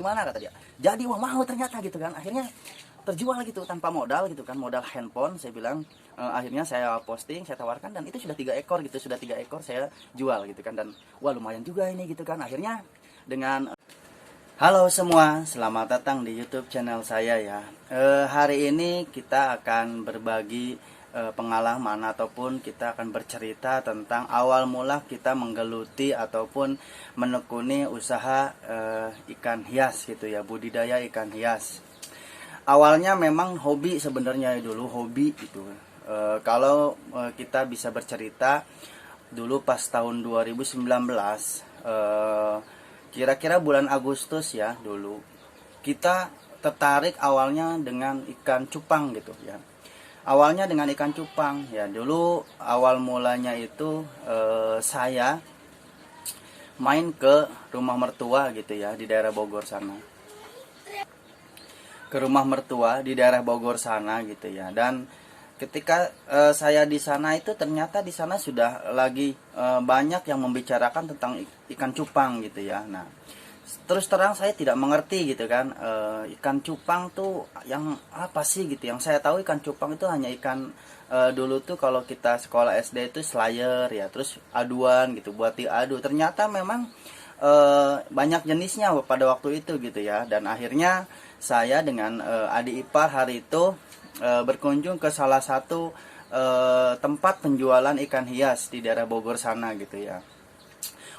gimana kata dia. Jadi wah mau ternyata gitu kan. Akhirnya terjual gitu tanpa modal gitu kan, modal handphone. Saya bilang akhirnya saya posting, saya tawarkan, dan itu sudah 3 ekor gitu, sudah 3 ekor saya jual gitu kan. Dan wah lumayan juga ini gitu kan. Akhirnya dengan halo semua, selamat datang di YouTube channel saya ya. Hari ini kita akan berbagi pengalaman ataupun kita akan bercerita tentang awal mula kita menggeluti ataupun menekuni usaha ikan hias gitu ya, budidaya ikan hias. Awalnya memang hobi sebenarnya dulu, hobi gitu. Kalau kita bisa bercerita dulu pas tahun 2019, kira-kira bulan Agustus ya, dulu kita tertarik awalnya dengan ikan cupang gitu ya. Awalnya dengan ikan cupang ya, dulu awal mulanya itu saya main ke rumah mertua gitu ya, di daerah Bogor sana. Ke rumah mertua di daerah Bogor sana gitu ya. Dan ketika saya di sana itu ternyata di sana sudah lagi banyak yang membicarakan tentang ikan cupang gitu ya. Nah, terus terang saya tidak mengerti gitu kan, ikan cupang tuh yang apa sih gitu. Yang saya tahu ikan cupang itu hanya ikan dulu tuh kalau kita sekolah SD itu slayer ya, terus aduan gitu buat diadu. Ternyata memang banyak jenisnya pada waktu itu gitu ya. Dan akhirnya saya dengan adik ipar hari itu berkunjung ke salah satu tempat penjualan ikan hias di daerah Bogor sana gitu ya.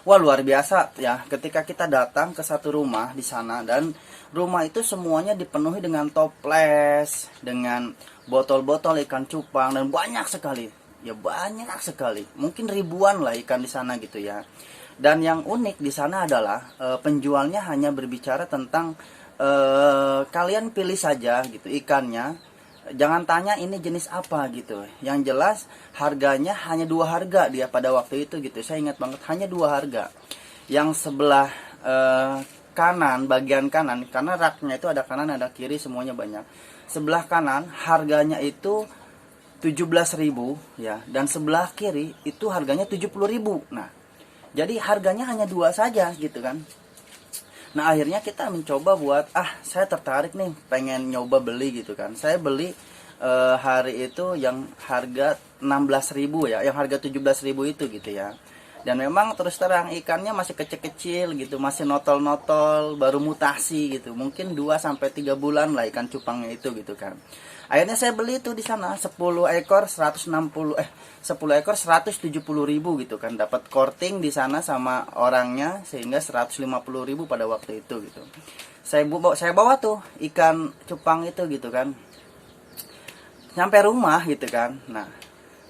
Wah luar biasa ya, ketika kita datang ke satu rumah di sana, dan rumah itu semuanya dipenuhi dengan toples, dengan botol-botol ikan cupang, dan banyak sekali, ya banyak sekali, mungkin ribuan lah ikan di sana gitu ya. Dan yang unik di sana adalah penjualnya hanya berbicara tentang kalian pilih saja gitu ikannya. Jangan tanya ini jenis apa gitu. Yang jelas harganya hanya 2 harga dia pada waktu itu gitu. Saya ingat banget hanya 2 harga. Yang sebelah kanan, bagian kanan, karena raknya itu ada kanan ada kiri semuanya banyak. Sebelah kanan harganya itu 17.000 ya, dan sebelah kiri itu harganya 70.000. Nah, jadi harganya hanya 2 saja gitu kan. Nah akhirnya kita mencoba buat saya tertarik nih pengen nyoba beli gitu kan. Saya beli hari itu yang harga 16.000 ya, yang harga 17.000 itu gitu ya. Dan memang terus terang ikannya masih kecil-kecil gitu, masih notol-notol, baru mutasi gitu. Mungkin 2 sampai 3 bulan lah ikan cupangnya itu gitu kan. Akhirnya saya beli itu di sana 10 ekor 10 ekor 170.000 gitu kan. Dapat korting di sana sama orangnya sehingga 150.000 pada waktu itu gitu. Saya bawa tuh ikan cupang itu gitu kan. Sampai rumah gitu kan. Nah,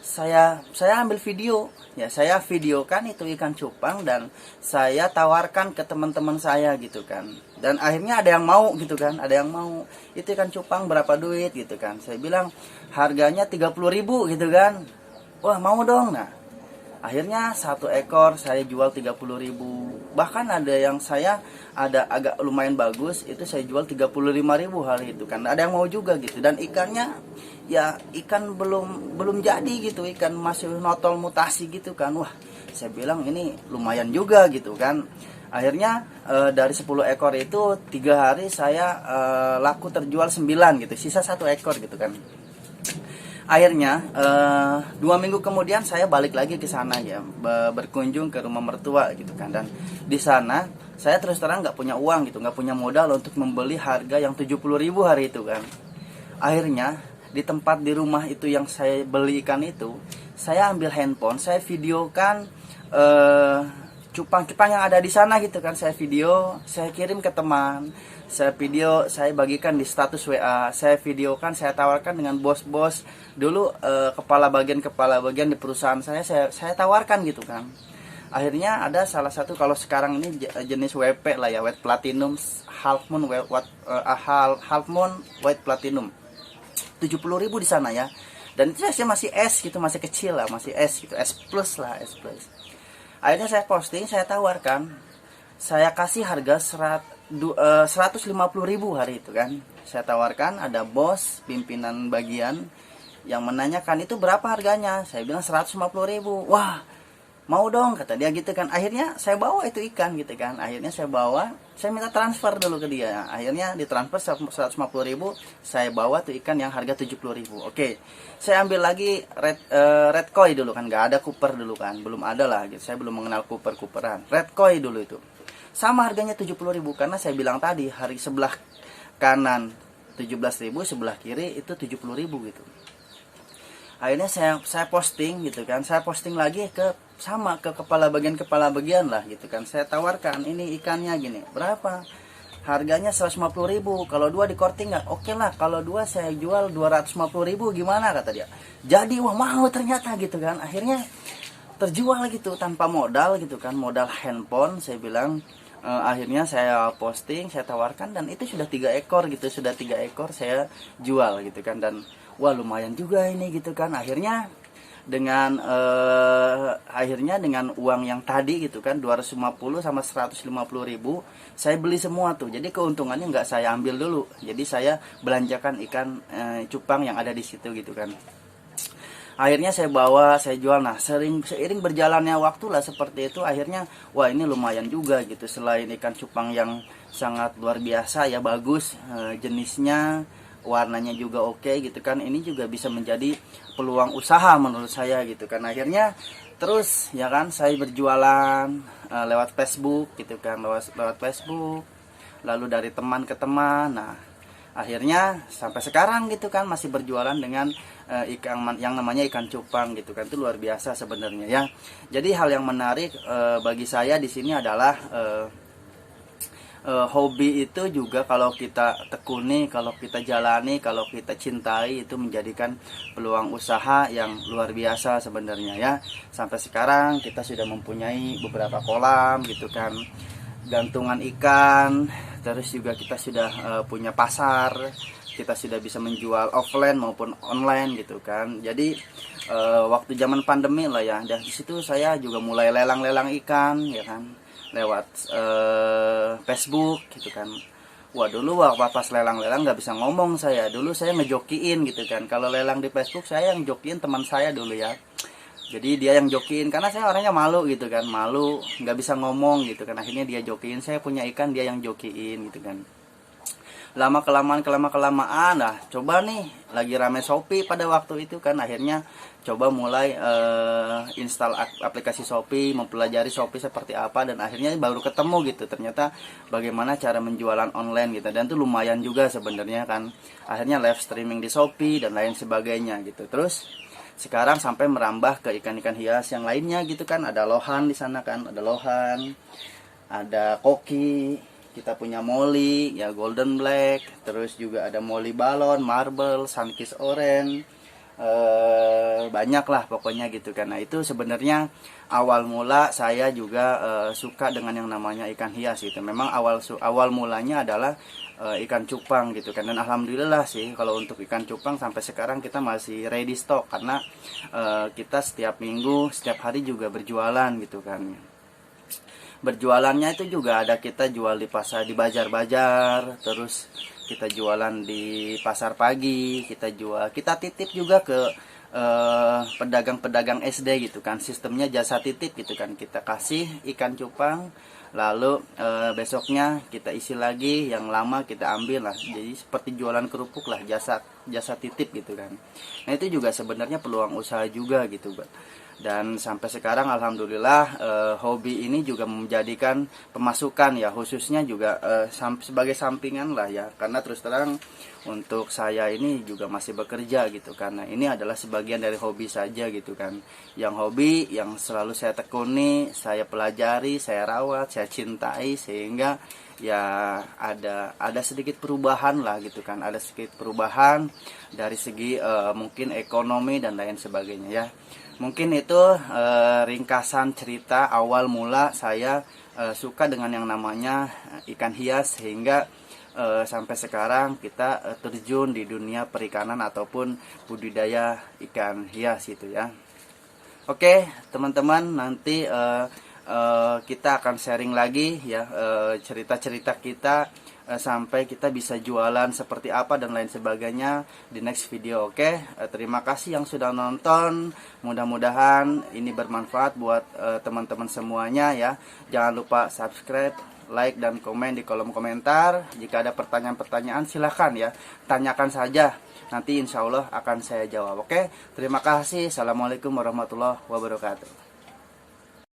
saya ambil video ya, saya videokan itu ikan cupang dan saya tawarkan ke teman-teman saya gitu kan. Dan akhirnya ada yang mau gitu kan, ada yang mau. Itu ikan cupang berapa duit gitu kan. Saya bilang harganya 30.000 gitu kan. Wah mau dong. Nah akhirnya 1 ekor saya jual 30.000. Bahkan ada yang saya ada agak lumayan bagus itu saya jual 35.000 hari itu kan. Ada yang mau juga gitu. Dan ikannya ya ikan belum jadi gitu, ikan masih notol mutasi gitu kan. Wah saya bilang ini lumayan juga gitu kan. Akhirnya dari 10 ekor itu 3 hari saya laku terjual 9 gitu, sisa 1 ekor gitu kan. Akhirnya 2 minggu kemudian saya balik lagi ke sana ya, berkunjung ke rumah mertua gitu kan. Dan di sana saya terus terang nggak punya uang gitu, nggak punya modal untuk membeli harga yang 70.000 hari itu kan. Akhirnya di tempat di rumah itu yang saya beli ikan itu, saya ambil handphone, saya videokan cupang-cupang yang ada di sana gitu kan. Saya video, saya kirim ke teman, saya video, saya bagikan di status WA, saya videokan, saya tawarkan dengan bos-bos dulu, kepala bagian di perusahaan saya tawarkan gitu kan. Akhirnya ada salah satu, kalau sekarang ini jenis WP lah ya, White Platinum, Half Moon White Platinum, 70.000 di sana ya. Dan itu saya masih S gitu, masih kecil lah, masih S gitu, S plus lah, S plus. Akhirnya saya posting, saya tawarkan, saya kasih harga 150.000 hari itu kan. Saya tawarkan, ada bos pimpinan bagian yang menanyakan itu berapa harganya. Saya bilang 150.000. Wah mau dong kata dia gitu kan. Akhirnya saya bawa itu ikan gitu kan. Akhirnya saya bawa, saya minta transfer dulu ke dia. Akhirnya ditransfer 150.000, saya bawa tuh ikan yang harga 70.000. Oke, saya ambil lagi red koi dulu kan, nggak ada Cooper dulu kan, belum ada lah gitu. Saya belum mengenal Cooperan. Red koi dulu itu sama harganya 70.000, karena saya bilang tadi hari sebelah kanan 17.000, sebelah kiri itu 70.000 gitu. Akhirnya saya posting gitu kan, saya posting lagi ke kepala bagian lah gitu kan. Saya tawarkan, ini ikannya gini, berapa? Harganya 150.000. Kalau dua di korting nggak? Oke lah, kalau dua saya jual 250.000, gimana kata dia. Jadi wah mau ternyata gitu kan. Akhirnya terjual gitu tanpa modal gitu kan, modal handphone. Saya bilang akhirnya saya posting, saya tawarkan, dan itu sudah 3 ekor gitu, sudah 3 ekor saya jual gitu kan. Dan wah lumayan juga ini gitu kan. Akhirnya dengan uang yang tadi gitu kan, 250 sama 150.000, saya beli semua tuh. Jadi keuntungannya nggak saya ambil dulu, jadi saya belanjakan ikan cupang yang ada di situ gitu kan. Akhirnya saya bawa, saya jual. Nah, seiring berjalannya waktu lah seperti itu, akhirnya wah ini lumayan juga gitu. Selain ikan cupang yang sangat luar biasa ya, bagus jenisnya, warnanya juga oke gitu kan, ini juga bisa menjadi peluang usaha menurut saya gitu kan. Akhirnya terus ya kan, saya berjualan lewat Facebook gitu kan, lewat Facebook, lalu dari teman ke teman. Nah, akhirnya sampai sekarang gitu kan masih berjualan dengan ikan yang namanya ikan cupang gitu kan. Itu luar biasa sebenarnya ya. Jadi hal yang menarik bagi saya di sini adalah hobi itu juga kalau kita tekuni, kalau kita jalani, kalau kita cintai, itu menjadikan peluang usaha yang luar biasa sebenarnya ya. Sampai sekarang kita sudah mempunyai beberapa kolam gitu kan, gantungan ikan, terus juga kita sudah punya pasar, kita sudah bisa menjual offline maupun online gitu kan. Jadi waktu zaman pandemi lah ya, dan disitu saya juga mulai lelang-lelang ikan ya kan, lewat Facebook gitu kan. Wah dulu waktu pas lelang-lelang nggak bisa ngomong saya. Dulu saya ngejokiin gitu kan. Kalau lelang di Facebook saya yang jokiin teman saya dulu ya. Jadi dia yang jokiin, karena saya orangnya malu gitu kan. Malu, nggak bisa ngomong gitu kan. Akhirnya dia jokiin, saya punya ikan, dia yang jokiin gitu kan. Lama kelamaan lah, coba nih lagi rame Shopee pada waktu itu kan. Akhirnya coba mulai install aplikasi Shopee, mempelajari Shopee seperti apa, dan akhirnya baru ketemu gitu ternyata bagaimana cara menjualan online gitu. Dan itu lumayan juga sebenarnya kan. Akhirnya live streaming di Shopee dan lain sebagainya gitu. Terus sekarang sampai merambah ke ikan-ikan hias yang lainnya gitu kan. Ada lohan di sana kan, ada lohan, ada koki, kita punya molly ya, golden black, terus juga ada molly balon, marble, sunkiss orange, banyak lah pokoknya gitu kan. Nah itu sebenarnya awal mula saya juga suka dengan yang namanya ikan hias gitu. Memang awal mulanya adalah ikan cupang gitu kan. Dan alhamdulillah sih kalau untuk ikan cupang sampai sekarang kita masih ready stock, karena kita setiap minggu, setiap hari juga berjualan gitu kan. Berjualannya itu juga ada, kita jual di pasar, di bajar-bajar, terus kita jualan di pasar pagi, kita titip juga ke pedagang-pedagang SD gitu kan. Sistemnya jasa titip gitu kan, kita kasih ikan cupang, lalu besoknya kita isi lagi, yang lama kita ambil lah. Jadi seperti jualan kerupuk lah, jasa titip gitu kan. Nah itu juga sebenarnya peluang usaha juga gitu, dan sampai sekarang alhamdulillah hobi ini juga menjadikan pemasukan ya, khususnya juga sebagai sampingan lah ya, karena terus terang untuk saya ini juga masih bekerja gitu, karena ini adalah sebagian dari hobi saja gitu kan. Yang hobi yang selalu saya tekuni, saya pelajari, saya rawat, saya cintai, sehingga ya ada sedikit perubahan lah gitu kan, ada sedikit perubahan dari segi mungkin ekonomi dan lain sebagainya ya. Mungkin itu ringkasan cerita awal mula saya suka dengan yang namanya ikan hias, sehingga sampai sekarang kita terjun di dunia perikanan ataupun budidaya ikan hias itu ya. Oke teman-teman, nanti kita akan sharing lagi ya cerita-cerita kita sampai kita bisa jualan seperti apa dan lain sebagainya di next video. Oke, terima kasih yang sudah nonton, mudah-mudahan ini bermanfaat buat teman-teman semuanya ya. Jangan lupa subscribe, like dan komen di kolom komentar. Jika ada pertanyaan-pertanyaan silahkan ya, tanyakan saja. Nanti insya Allah akan saya jawab. Oke, terima kasih. Assalamualaikum warahmatullahi wabarakatuh.